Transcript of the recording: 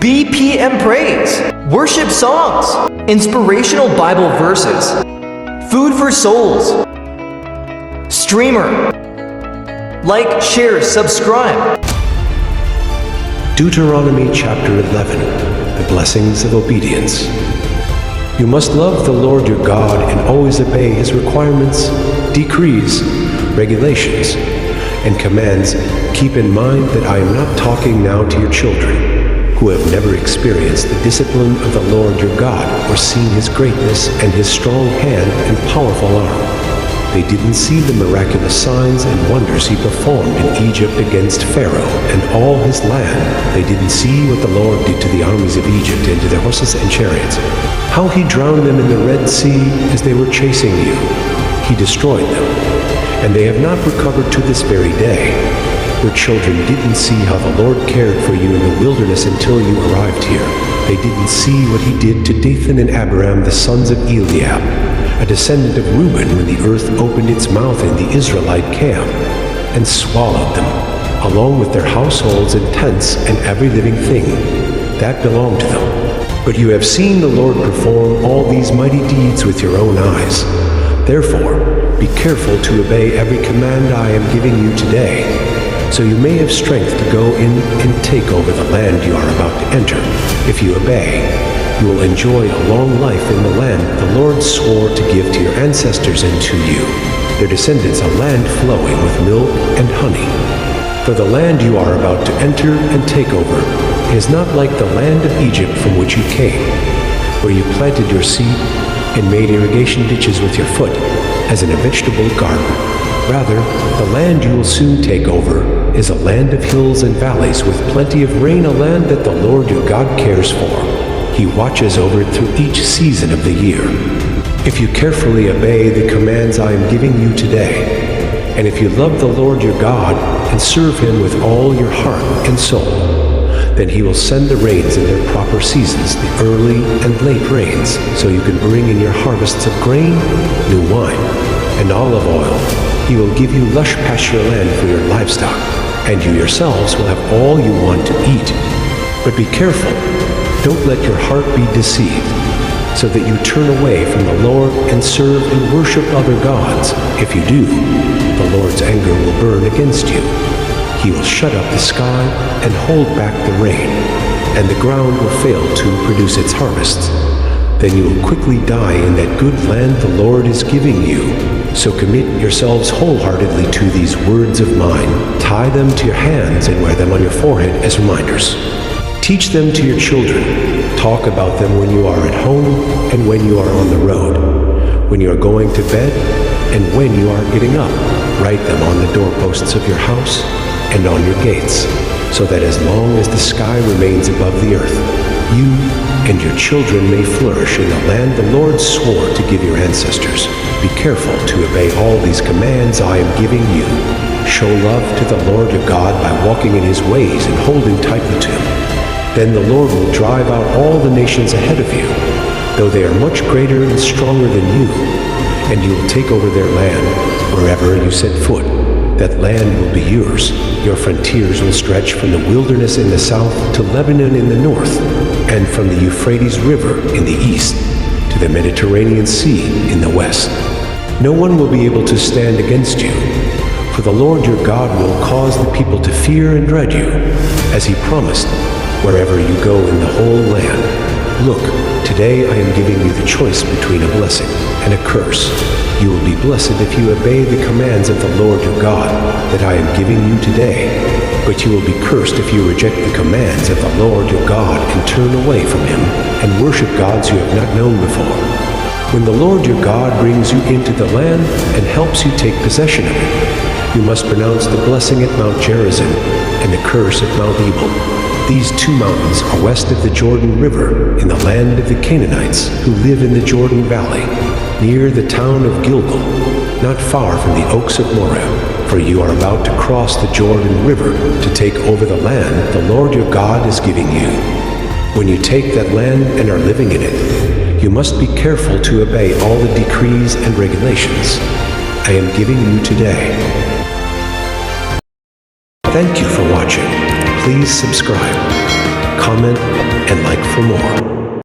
BPM praise, worship songs, inspirational Bible verses, food for souls, streamer. Like, share, subscribe. Deuteronomy chapter 11, the blessings of obedience. You must love the Lord your God and always obey his requirements, decrees, regulations, and commands. Keep in mind that I am not talking now to your children, who have never experienced the discipline of the Lord your God or seen his greatness and his strong hand and powerful arm. They didn't see the miraculous signs and wonders he performed in Egypt against Pharaoh and all his land. They didn't see what the Lord did to the armies of Egypt and to their horses and chariots, how he drowned them in the Red Sea as they were chasing you. He destroyed them, and they have not recovered to this very day. Your children didn't see how the Lord cared for you in the wilderness until you arrived here. They didn't see what he did to Dathan and Abiram, the sons of Eliab, a descendant of Reuben, when the earth opened its mouth in the Israelite camp and swallowed them, along with their households and tents and every living thing that belonged to them. But you have seen the Lord perform all these mighty deeds with your own eyes. Therefore, be careful to obey every command I am giving you today, so you may have strength to go in and take over the land you are about to enter. If you obey, you will enjoy a long life in the land the Lord swore to give to your ancestors and to you, their descendants, a land flowing with milk and honey. For the land you are about to enter and take over is not like the land of Egypt from which you came, where you planted your seed and made irrigation ditches with your foot, as in a vegetable garden. Rather, the land you will soon take over is a land of hills and valleys with plenty of rain, a land that the Lord your God cares for. He watches over it through each season of the year. If you carefully obey the commands I am giving you today, and if you love the Lord your God and serve him with all your heart and soul, then he will send the rains in their proper seasons, the early and late rains, so you can bring in your harvests of grain, new wine, and olive oil. He will give you lush pasture land for your livestock, and you yourselves will have all you want to eat. But be careful, don't let your heart be deceived, so that you turn away from the Lord and serve and worship other gods. If you do, the Lord's anger will burn against you. He will shut up the sky and hold back the rain, and the ground will fail to produce its harvests. Then you will quickly die in that good land the Lord is giving you. So commit yourselves wholeheartedly to these words of mine. Tie them to your hands and wear them on your forehead as reminders. Teach them to your children. Talk about them when you are at home and when you are on the road, when you are going to bed and when you are getting up. Write them on the doorposts of your house and on your gates, so that as long as the sky remains above the earth, you and your children may flourish in the land the Lord swore to give your ancestors. Be careful to obey all these commands I am giving you. Show love to the Lord your God by walking in his ways and holding tightly to him. Then the Lord will drive out all the nations ahead of you, though they are much greater and stronger than you, and you will take over their land wherever you set foot. That land will be yours. Your frontiers will stretch from the wilderness in the south to Lebanon in the north, and from the Euphrates River in the east to the Mediterranean Sea in the west. No one will be able to stand against you, for the Lord your God will cause the people to fear and dread you, as he promised, wherever you go in the whole land. Look, today I am giving you the choice between a blessing and a curse. You will be blessed if you obey the commands of the Lord your God that I am giving you today, but you will be cursed if you reject the commands of the Lord your God and turn away from him and worship gods you have not known before. When the Lord your God brings you into the land and helps you take possession of it, you must pronounce the blessing at Mount Gerizim and the curse at Mount Ebal. These two mountains are west of the Jordan River in the land of the Canaanites who live in the Jordan Valley, near the town of Gilgal, not far from the oaks of Moreh. For you are about to cross the Jordan River to take over the land the Lord your God is giving you. When you take that land and are living in it, you must be careful to obey all the decrees and regulations I am giving you today. Thank you for watching. Please subscribe. comment, and like for more.